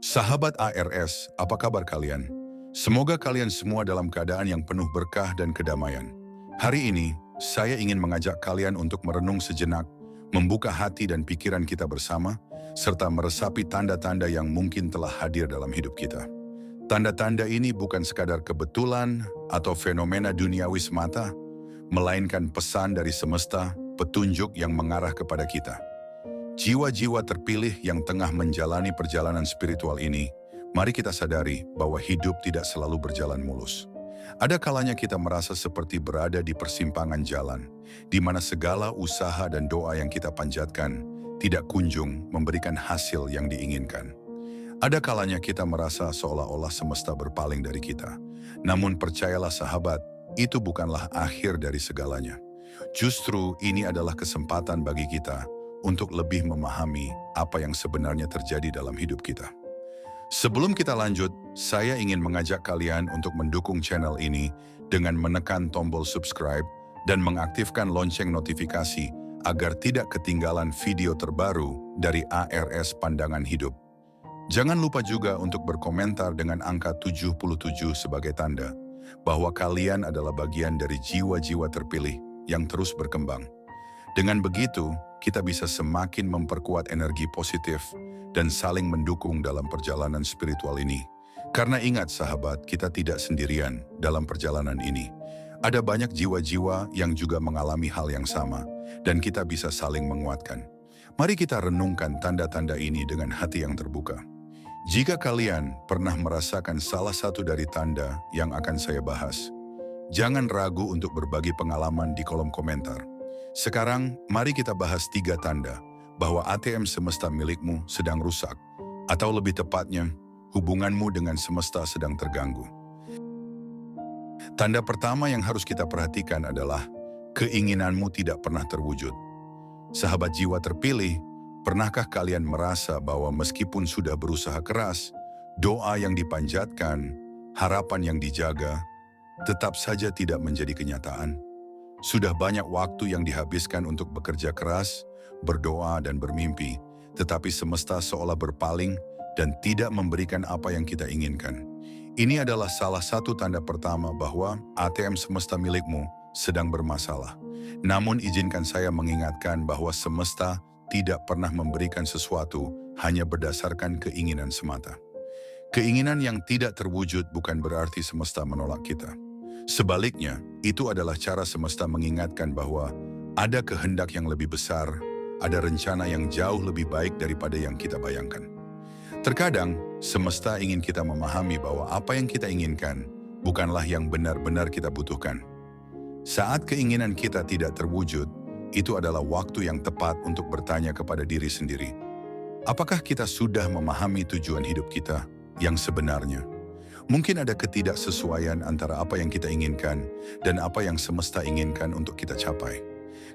Sahabat ARS, apa kabar kalian? Semoga kalian semua dalam keadaan yang penuh berkah dan kedamaian. Hari ini, saya ingin mengajak kalian untuk merenung sejenak, membuka hati dan pikiran kita bersama, serta meresapi tanda-tanda yang mungkin telah hadir dalam hidup kita. Tanda-tanda ini bukan sekadar kebetulan atau fenomena duniawi semata, melainkan pesan dari semesta, petunjuk yang mengarah kepada kita. Jiwa-jiwa terpilih yang tengah menjalani perjalanan spiritual ini, mari kita sadari bahwa hidup tidak selalu berjalan mulus. Ada kalanya kita merasa seperti berada di persimpangan jalan, di mana segala usaha dan doa yang kita panjatkan tidak kunjung memberikan hasil yang diinginkan. Ada kalanya kita merasa seolah-olah semesta berpaling dari kita. Namun percayalah sahabat, itu bukanlah akhir dari segalanya. Justru ini adalah kesempatan bagi kita untuk lebih memahami apa yang sebenarnya terjadi dalam hidup kita. Sebelum kita lanjut, saya ingin mengajak kalian untuk mendukung channel ini dengan menekan tombol subscribe dan mengaktifkan lonceng notifikasi agar tidak ketinggalan video terbaru dari ARS Pandangan Hidup. Jangan lupa juga untuk berkomentar dengan angka 77 sebagai tanda bahwa kalian adalah bagian dari jiwa-jiwa terpilih yang terus berkembang. Dengan begitu, kita bisa semakin memperkuat energi positif dan saling mendukung dalam perjalanan spiritual ini. Karena ingat sahabat, kita tidak sendirian dalam perjalanan ini. Ada banyak jiwa-jiwa yang juga mengalami hal yang sama, dan kita bisa saling menguatkan. Mari kita renungkan tanda-tanda ini dengan hati yang terbuka. Jika kalian pernah merasakan salah satu dari tanda yang akan saya bahas, jangan ragu untuk berbagi pengalaman di kolom komentar. Sekarang, mari kita bahas 3 tanda bahwa ATM semesta milikmu sedang rusak, atau lebih tepatnya, hubunganmu dengan semesta sedang terganggu. Tanda pertama yang harus kita perhatikan adalah keinginanmu tidak pernah terwujud. Sahabat jiwa terpilih, pernahkah kalian merasa bahwa meskipun sudah berusaha keras, doa yang dipanjatkan, harapan yang dijaga, tetap saja tidak menjadi kenyataan? Sudah banyak waktu yang dihabiskan untuk bekerja keras, berdoa dan bermimpi, tetapi semesta seolah berpaling dan tidak memberikan apa yang kita inginkan. Ini adalah salah satu tanda pertama bahwa ATM semesta milikmu sedang bermasalah. Namun izinkan saya mengingatkan bahwa semesta tidak pernah memberikan sesuatu hanya berdasarkan keinginan semata. Keinginan yang tidak terwujud bukan berarti semesta menolak kita. Sebaliknya, itu adalah cara semesta mengingatkan bahwa ada kehendak yang lebih besar, ada rencana yang jauh lebih baik daripada yang kita bayangkan. Terkadang, semesta ingin kita memahami bahwa apa yang kita inginkan bukanlah yang benar-benar kita butuhkan. Saat keinginan kita tidak terwujud, itu adalah waktu yang tepat untuk bertanya kepada diri sendiri. Apakah kita sudah memahami tujuan hidup kita yang sebenarnya? Mungkin ada ketidaksesuaian antara apa yang kita inginkan dan apa yang semesta inginkan untuk kita capai.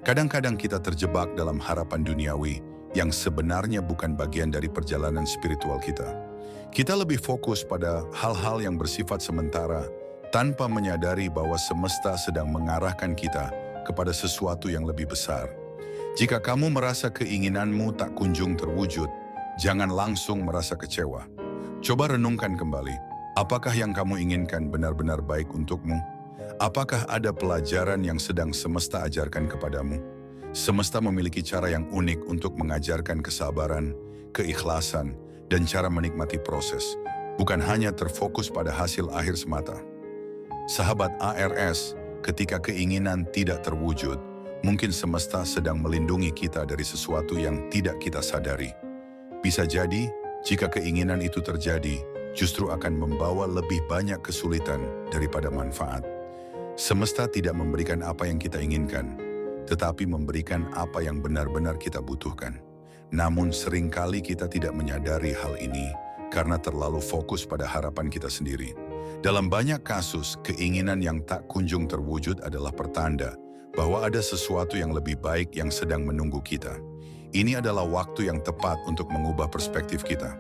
Kadang-kadang kita terjebak dalam harapan duniawi yang sebenarnya bukan bagian dari perjalanan spiritual kita. Kita lebih fokus pada hal-hal yang bersifat sementara tanpa menyadari bahwa semesta sedang mengarahkan kita kepada sesuatu yang lebih besar. Jika kamu merasa keinginanmu tak kunjung terwujud, jangan langsung merasa kecewa. Coba renungkan kembali. Apakah yang kamu inginkan benar-benar baik untukmu? Apakah ada pelajaran yang sedang semesta ajarkan kepadamu? Semesta memiliki cara yang unik untuk mengajarkan kesabaran, keikhlasan, dan cara menikmati proses, bukan hanya terfokus pada hasil akhir semata. Sahabat ARS, ketika keinginan tidak terwujud, mungkin semesta sedang melindungi kita dari sesuatu yang tidak kita sadari. Bisa jadi, jika keinginan itu terjadi, justru akan membawa lebih banyak kesulitan daripada manfaat. Semesta tidak memberikan apa yang kita inginkan, tetapi memberikan apa yang benar-benar kita butuhkan. Namun seringkali kita tidak menyadari hal ini karena terlalu fokus pada harapan kita sendiri. Dalam banyak kasus, keinginan yang tak kunjung terwujud adalah pertanda bahwa ada sesuatu yang lebih baik yang sedang menunggu kita. Ini adalah waktu yang tepat untuk mengubah perspektif kita.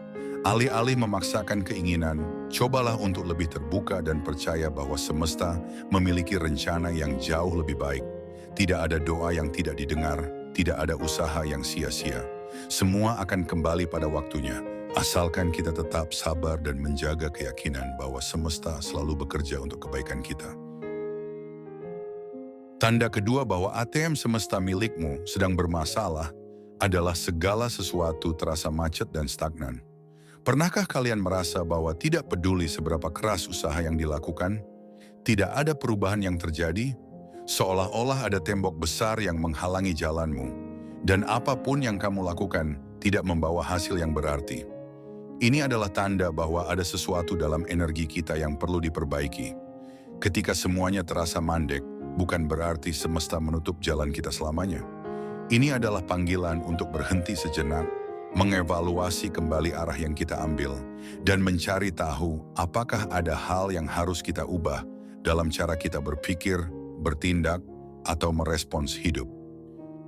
Alih-alih memaksakan keinginan, cobalah untuk lebih terbuka dan percaya bahwa semesta memiliki rencana yang jauh lebih baik. Tidak ada doa yang tidak didengar, tidak ada usaha yang sia-sia. Semua akan kembali pada waktunya, Asalkan kita tetap sabar dan menjaga keyakinan bahwa semesta selalu bekerja untuk kebaikan kita. Tanda kedua bahwa ATM semesta milikmu sedang bermasalah adalah segala sesuatu terasa macet dan stagnan. Pernahkah kalian merasa bahwa tidak peduli seberapa keras usaha yang dilakukan, tidak ada perubahan yang terjadi, seolah-olah ada tembok besar yang menghalangi jalanmu, dan apapun yang kamu lakukan tidak membawa hasil yang berarti? Ini adalah tanda bahwa ada sesuatu dalam energi kita yang perlu diperbaiki. Ketika semuanya terasa mandek, bukan berarti semesta menutup jalan kita selamanya. Ini adalah panggilan untuk berhenti sejenak, mengevaluasi kembali arah yang kita ambil, dan mencari tahu apakah ada hal yang harus kita ubah dalam cara kita berpikir, bertindak, atau merespons hidup.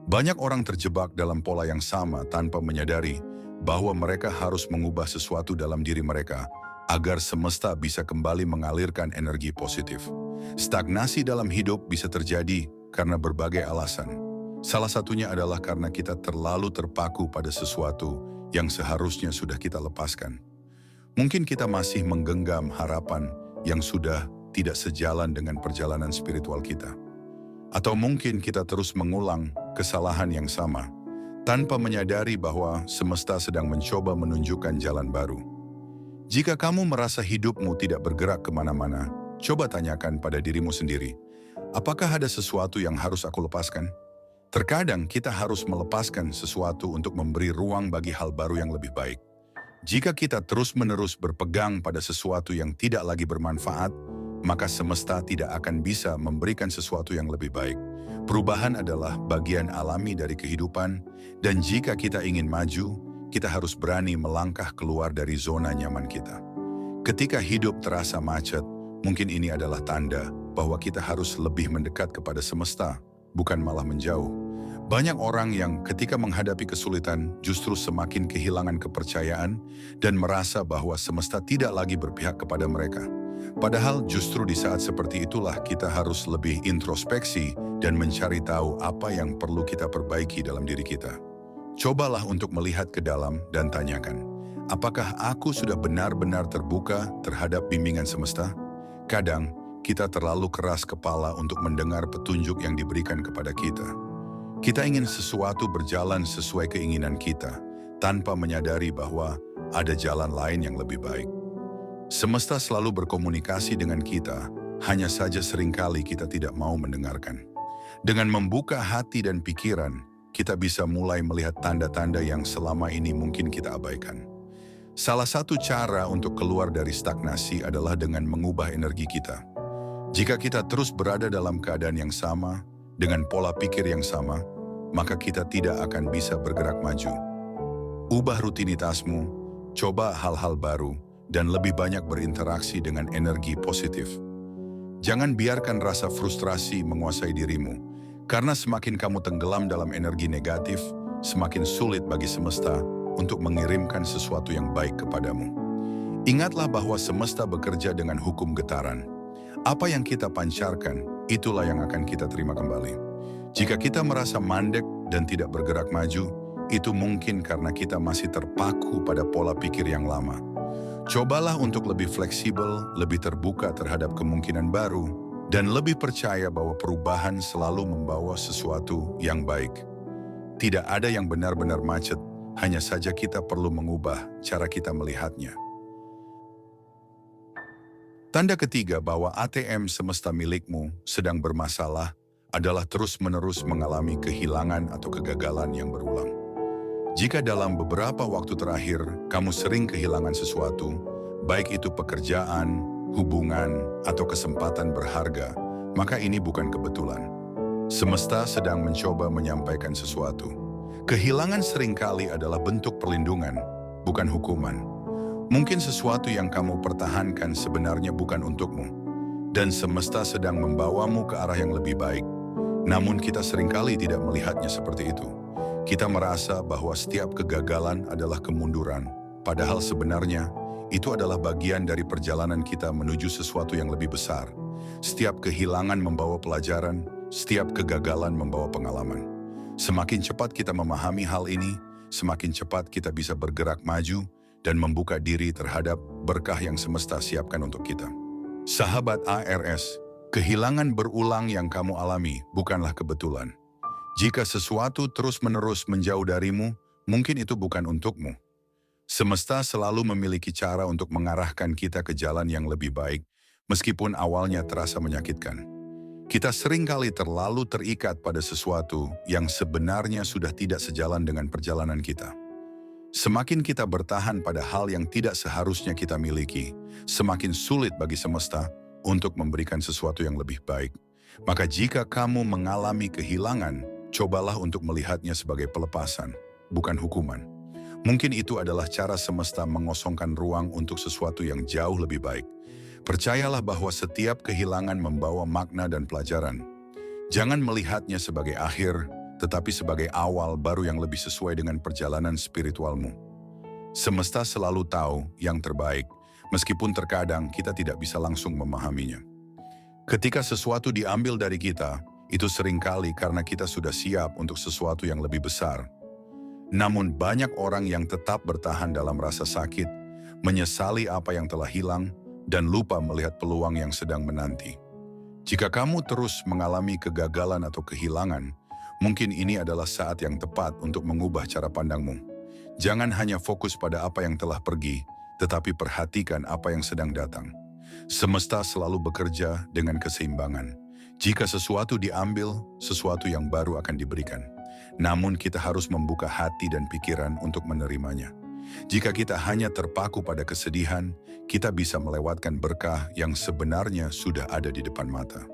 Banyak orang terjebak dalam pola yang sama tanpa menyadari bahwa mereka harus mengubah sesuatu dalam diri mereka agar semesta bisa kembali mengalirkan energi positif. Stagnasi dalam hidup bisa terjadi karena berbagai alasan. Salah satunya adalah karena kita terlalu terpaku pada sesuatu yang seharusnya sudah kita lepaskan. Mungkin kita masih menggenggam harapan yang sudah tidak sejalan dengan perjalanan spiritual kita. Atau mungkin kita terus mengulang kesalahan yang sama, tanpa menyadari bahwa semesta sedang mencoba menunjukkan jalan baru. Jika kamu merasa hidupmu tidak bergerak kemana-mana, coba tanyakan pada dirimu sendiri, apakah ada sesuatu yang harus aku lepaskan? Terkadang kita harus melepaskan sesuatu untuk memberi ruang bagi hal baru yang lebih baik. Jika kita terus-menerus berpegang pada sesuatu yang tidak lagi bermanfaat, maka semesta tidak akan bisa memberikan sesuatu yang lebih baik. Perubahan adalah bagian alami dari kehidupan, dan jika kita ingin maju, kita harus berani melangkah keluar dari zona nyaman kita. Ketika hidup terasa macet, mungkin ini adalah tanda bahwa kita harus lebih mendekat kepada semesta, bukan malah menjauh. Banyak orang yang ketika menghadapi kesulitan justru semakin kehilangan kepercayaan dan merasa bahwa semesta tidak lagi berpihak kepada mereka. Padahal justru di saat seperti itulah kita harus lebih introspeksi dan mencari tahu apa yang perlu kita perbaiki dalam diri kita. Cobalah untuk melihat ke dalam dan tanyakan, apakah aku sudah benar-benar terbuka terhadap bimbingan semesta? Kadang, kita terlalu keras kepala untuk mendengar petunjuk yang diberikan kepada kita. Kita ingin sesuatu berjalan sesuai keinginan kita, tanpa menyadari bahwa ada jalan lain yang lebih baik. Semesta selalu berkomunikasi dengan kita, hanya saja seringkali kita tidak mau mendengarkan. Dengan membuka hati dan pikiran, kita bisa mulai melihat tanda-tanda yang selama ini mungkin kita abaikan. Salah satu cara untuk keluar dari stagnasi adalah dengan mengubah energi kita. Jika kita terus berada dalam keadaan yang sama, dengan pola pikir yang sama, maka kita tidak akan bisa bergerak maju. Ubah rutinitasmu, coba hal-hal baru, dan lebih banyak berinteraksi dengan energi positif. Jangan biarkan rasa frustrasi menguasai dirimu, karena semakin kamu tenggelam dalam energi negatif, semakin sulit bagi semesta untuk mengirimkan sesuatu yang baik kepadamu. Ingatlah bahwa semesta bekerja dengan hukum getaran. Apa yang kita pancarkan, itulah yang akan kita terima kembali. Jika kita merasa mandek dan tidak bergerak maju, itu mungkin karena kita masih terpaku pada pola pikir yang lama. Cobalah untuk lebih fleksibel, lebih terbuka terhadap kemungkinan baru, dan lebih percaya bahwa perubahan selalu membawa sesuatu yang baik. Tidak ada yang benar-benar macet, hanya saja kita perlu mengubah cara kita melihatnya. Tanda ketiga bahwa ATM semesta milikmu sedang bermasalah adalah terus-menerus mengalami kehilangan atau kegagalan yang berulang. Jika dalam beberapa waktu terakhir kamu sering kehilangan sesuatu, baik itu pekerjaan, hubungan, atau kesempatan berharga, maka ini bukan kebetulan. Semesta sedang mencoba menyampaikan sesuatu. Kehilangan seringkali adalah bentuk perlindungan, bukan hukuman. Mungkin sesuatu yang kamu pertahankan sebenarnya bukan untukmu, dan semesta sedang membawamu ke arah yang lebih baik. Namun kita seringkali tidak melihatnya seperti itu. Kita merasa bahwa setiap kegagalan adalah kemunduran, padahal sebenarnya itu adalah bagian dari perjalanan kita menuju sesuatu yang lebih besar. Setiap kehilangan membawa pelajaran, setiap kegagalan membawa pengalaman. Semakin cepat kita memahami hal ini, semakin cepat kita bisa bergerak maju, dan membuka diri terhadap berkah yang semesta siapkan untuk kita. Sahabat ARS, kehilangan berulang yang kamu alami bukanlah kebetulan. Jika sesuatu terus-menerus menjauh darimu, mungkin itu bukan untukmu. Semesta selalu memiliki cara untuk mengarahkan kita ke jalan yang lebih baik, meskipun awalnya terasa menyakitkan. Kita seringkali terlalu terikat pada sesuatu yang sebenarnya sudah tidak sejalan dengan perjalanan kita. Semakin kita bertahan pada hal yang tidak seharusnya kita miliki, semakin sulit bagi semesta untuk memberikan sesuatu yang lebih baik. Maka jika kamu mengalami kehilangan, cobalah untuk melihatnya sebagai pelepasan, bukan hukuman. Mungkin itu adalah cara semesta mengosongkan ruang untuk sesuatu yang jauh lebih baik. Percayalah bahwa setiap kehilangan membawa makna dan pelajaran. Jangan melihatnya sebagai akhir, tetapi sebagai awal baru yang lebih sesuai dengan perjalanan spiritualmu. Semesta selalu tahu yang terbaik, meskipun terkadang kita tidak bisa langsung memahaminya. Ketika sesuatu diambil dari kita, itu seringkali karena kita sudah siap untuk sesuatu yang lebih besar. Namun banyak orang yang tetap bertahan dalam rasa sakit, menyesali apa yang telah hilang, dan lupa melihat peluang yang sedang menanti. Jika kamu terus mengalami kegagalan atau kehilangan, mungkin ini adalah saat yang tepat untuk mengubah cara pandangmu. Jangan hanya fokus pada apa yang telah pergi, tetapi perhatikan apa yang sedang datang. Semesta selalu bekerja dengan keseimbangan. Jika sesuatu diambil, sesuatu yang baru akan diberikan. Namun kita harus membuka hati dan pikiran untuk menerimanya. Jika kita hanya terpaku pada kesedihan, kita bisa melewatkan berkah yang sebenarnya sudah ada di depan mata.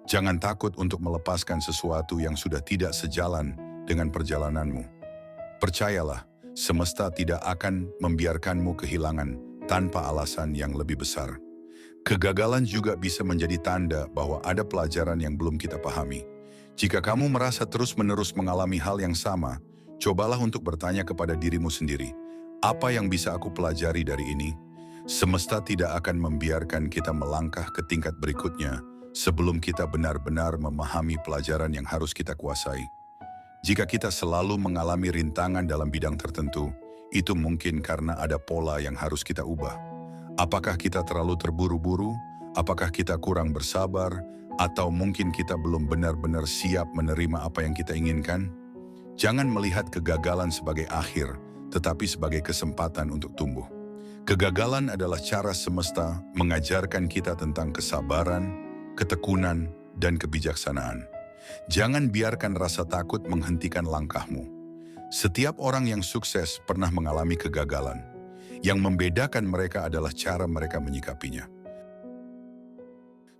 Jangan takut untuk melepaskan sesuatu yang sudah tidak sejalan dengan perjalananmu. Percayalah, semesta tidak akan membiarkanmu kehilangan tanpa alasan yang lebih besar. Kegagalan juga bisa menjadi tanda bahwa ada pelajaran yang belum kita pahami. Jika kamu merasa terus-menerus mengalami hal yang sama, cobalah untuk bertanya kepada dirimu sendiri, apa yang bisa aku pelajari dari ini? Semesta tidak akan membiarkan kita melangkah ke tingkat berikutnya sebelum kita benar-benar memahami pelajaran yang harus kita kuasai. Jika kita selalu mengalami rintangan dalam bidang tertentu, itu mungkin karena ada pola yang harus kita ubah. Apakah kita terlalu terburu-buru? Apakah kita kurang bersabar? Atau mungkin kita belum benar-benar siap menerima apa yang kita inginkan? Jangan melihat kegagalan sebagai akhir, tetapi sebagai kesempatan untuk tumbuh. Kegagalan adalah cara semesta mengajarkan kita tentang kesabaran, ketekunan, dan kebijaksanaan. Jangan biarkan rasa takut menghentikan langkahmu. Setiap orang yang sukses pernah mengalami kegagalan. Yang membedakan mereka adalah cara mereka menyikapinya.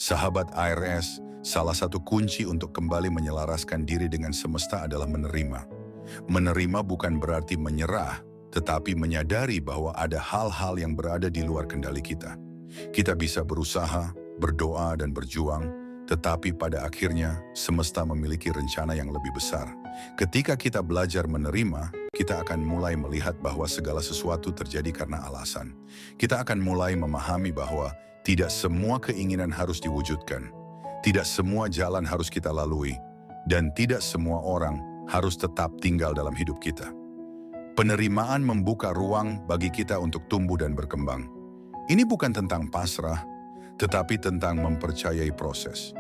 Sahabat ARS, salah satu kunci untuk kembali menyelaraskan diri dengan semesta adalah menerima. Menerima bukan berarti menyerah, tetapi menyadari bahwa ada hal-hal yang berada di luar kendali kita. Kita bisa berusaha, berdoa, dan berjuang, tetapi pada akhirnya semesta memiliki rencana yang lebih besar. Ketika kita belajar menerima, kita akan mulai melihat bahwa segala sesuatu terjadi karena alasan. Kita akan mulai memahami bahwa tidak semua keinginan harus diwujudkan, tidak semua jalan harus kita lalui, dan tidak semua orang harus tetap tinggal dalam hidup kita. Penerimaan membuka ruang bagi kita untuk tumbuh dan berkembang. Ini bukan tentang pasrah, tetapi tentang mempercayai proses.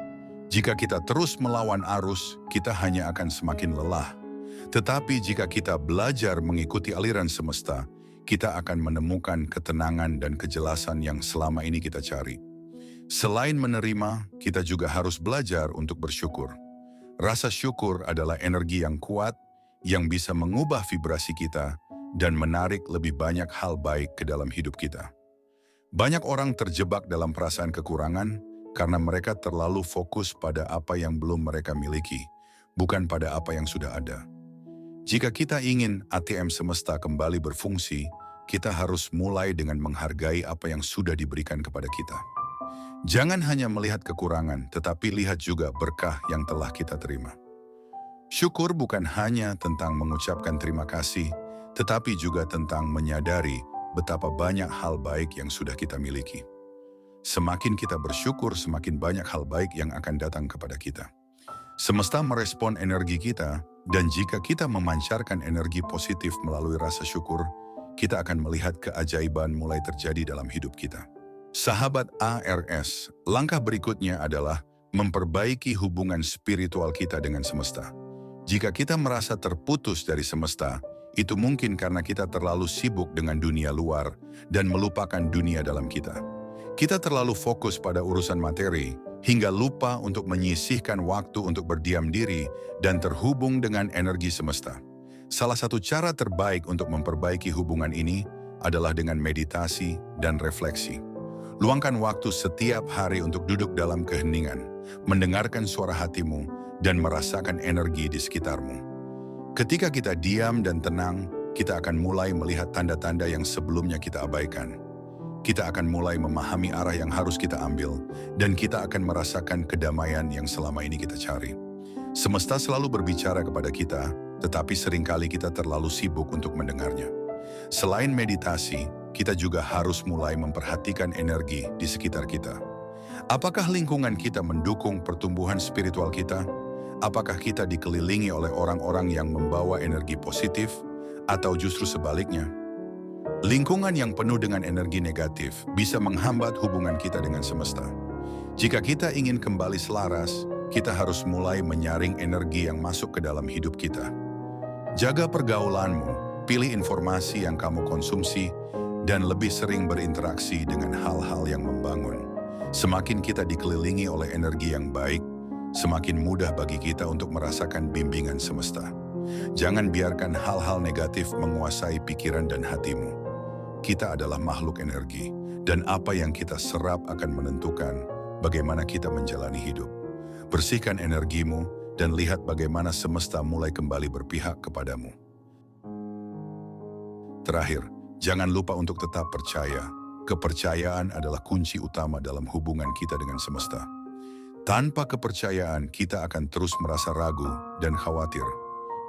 Jika kita terus melawan arus, kita hanya akan semakin lelah. Tetapi jika kita belajar mengikuti aliran semesta, kita akan menemukan ketenangan dan kejelasan yang selama ini kita cari. Selain menerima, kita juga harus belajar untuk bersyukur. Rasa syukur adalah energi yang kuat, yang bisa mengubah vibrasi kita dan menarik lebih banyak hal baik ke dalam hidup kita. Banyak orang terjebak dalam perasaan kekurangan, karena mereka terlalu fokus pada apa yang belum mereka miliki, bukan pada apa yang sudah ada. Jika kita ingin ATM semesta kembali berfungsi, kita harus mulai dengan menghargai apa yang sudah diberikan kepada kita. Jangan hanya melihat kekurangan, tetapi lihat juga berkah yang telah kita terima. Syukur bukan hanya tentang mengucapkan terima kasih, tetapi juga tentang menyadari betapa banyak hal baik yang sudah kita miliki. Semakin kita bersyukur, semakin banyak hal baik yang akan datang kepada kita. Semesta merespon energi kita, dan jika kita memancarkan energi positif melalui rasa syukur, kita akan melihat keajaiban mulai terjadi dalam hidup kita. Sahabat ARS, langkah berikutnya adalah memperbaiki hubungan spiritual kita dengan semesta. Jika kita merasa terputus dari semesta, itu mungkin karena kita terlalu sibuk dengan dunia luar dan melupakan dunia dalam kita. Kita terlalu fokus pada urusan materi, hingga lupa untuk menyisihkan waktu untuk berdiam diri dan terhubung dengan energi semesta. Salah satu cara terbaik untuk memperbaiki hubungan ini adalah dengan meditasi dan refleksi. Luangkan waktu setiap hari untuk duduk dalam keheningan, mendengarkan suara hatimu, dan merasakan energi di sekitarmu. Ketika kita diam dan tenang, kita akan mulai melihat tanda-tanda yang sebelumnya kita abaikan. Kita akan mulai memahami arah yang harus kita ambil, dan kita akan merasakan kedamaian yang selama ini kita cari. Semesta selalu berbicara kepada kita, tetapi seringkali kita terlalu sibuk untuk mendengarnya. Selain meditasi, kita juga harus mulai memperhatikan energi di sekitar kita. Apakah lingkungan kita mendukung pertumbuhan spiritual kita? Apakah kita dikelilingi oleh orang-orang yang membawa energi positif, atau justru sebaliknya? Lingkungan yang penuh dengan energi negatif bisa menghambat hubungan kita dengan semesta. Jika kita ingin kembali selaras, kita harus mulai menyaring energi yang masuk ke dalam hidup kita. Jaga pergaulanmu, pilih informasi yang kamu konsumsi, dan lebih sering berinteraksi dengan hal-hal yang membangun. Semakin kita dikelilingi oleh energi yang baik, semakin mudah bagi kita untuk merasakan bimbingan semesta. Jangan biarkan hal-hal negatif menguasai pikiran dan hatimu. Kita adalah makhluk energi, dan apa yang kita serap akan menentukan bagaimana kita menjalani hidup. Bersihkan energimu dan lihat bagaimana semesta mulai kembali berpihak kepadamu. Terakhir, jangan lupa untuk tetap percaya. Kepercayaan adalah kunci utama dalam hubungan kita dengan semesta. Tanpa kepercayaan, kita akan terus merasa ragu dan khawatir.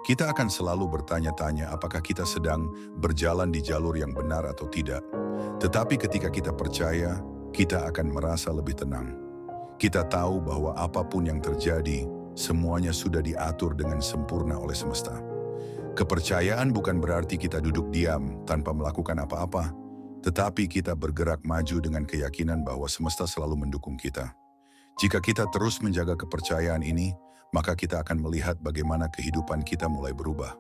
Kita akan selalu bertanya-tanya apakah kita sedang berjalan di jalur yang benar atau tidak. Tetapi ketika kita percaya, kita akan merasa lebih tenang. Kita tahu bahwa apapun yang terjadi, semuanya sudah diatur dengan sempurna oleh semesta. Kepercayaan bukan berarti kita duduk diam tanpa melakukan apa-apa, tetapi kita bergerak maju dengan keyakinan bahwa semesta selalu mendukung kita. Jika kita terus menjaga kepercayaan ini, maka kita akan melihat bagaimana kehidupan kita mulai berubah.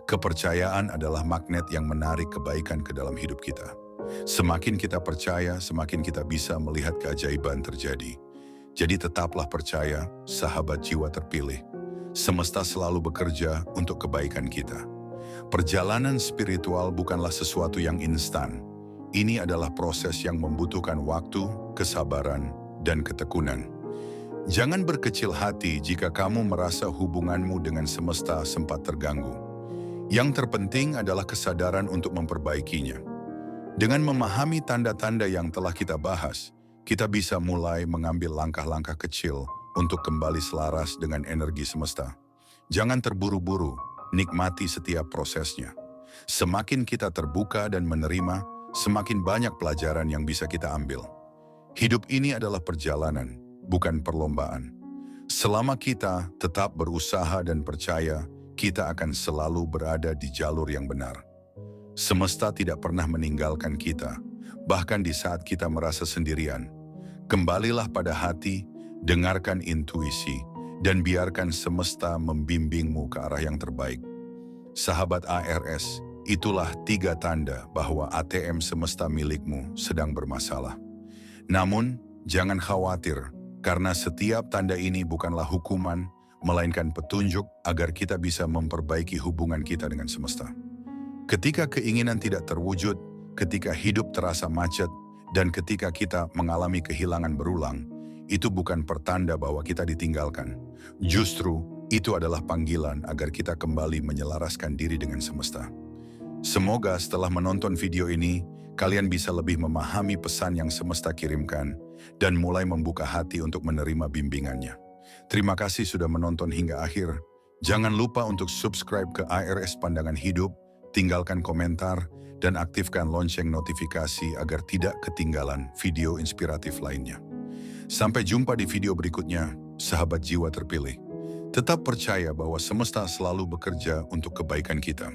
Kepercayaan adalah magnet yang menarik kebaikan ke dalam hidup kita. Semakin kita percaya, semakin kita bisa melihat keajaiban terjadi. Jadi tetaplah percaya, sahabat jiwa terpilih. Semesta selalu bekerja untuk kebaikan kita. Perjalanan spiritual bukanlah sesuatu yang instan. Ini adalah proses yang membutuhkan waktu, kesabaran, dan ketekunan. Jangan berkecil hati jika kamu merasa hubunganmu dengan semesta sempat terganggu. Yang terpenting adalah kesadaran untuk memperbaikinya. Dengan memahami tanda-tanda yang telah kita bahas, kita bisa mulai mengambil langkah-langkah kecil untuk kembali selaras dengan energi semesta. Jangan terburu-buru, nikmati setiap prosesnya. Semakin kita terbuka dan menerima, semakin banyak pelajaran yang bisa kita ambil. Hidup ini adalah perjalanan, bukan perlombaan. Selama kita tetap berusaha dan percaya, kita akan selalu berada di jalur yang benar. Semesta tidak pernah meninggalkan kita, bahkan di saat kita merasa sendirian. Kembalilah pada hati, dengarkan intuisi, dan biarkan semesta membimbingmu ke arah yang terbaik. Sahabat ARS, itulah 3 tanda bahwa ATM semesta milikmu sedang bermasalah. Namun, jangan khawatir, karena setiap tanda ini bukanlah hukuman, melainkan petunjuk agar kita bisa memperbaiki hubungan kita dengan semesta. Ketika keinginan tidak terwujud, ketika hidup terasa macet, dan ketika kita mengalami kehilangan berulang, itu bukan pertanda bahwa kita ditinggalkan. Justru, itu adalah panggilan agar kita kembali menyelaraskan diri dengan semesta. Semoga setelah menonton video ini, kalian bisa lebih memahami pesan yang semesta kirimkan dan mulai membuka hati untuk menerima bimbingannya. Terima kasih sudah menonton hingga akhir. Jangan lupa untuk subscribe ke ARS Pandangan Hidup, tinggalkan komentar, dan aktifkan lonceng notifikasi agar tidak ketinggalan video inspiratif lainnya. Sampai jumpa di video berikutnya, sahabat jiwa terpilih. Tetap percaya bahwa semesta selalu bekerja untuk kebaikan kita.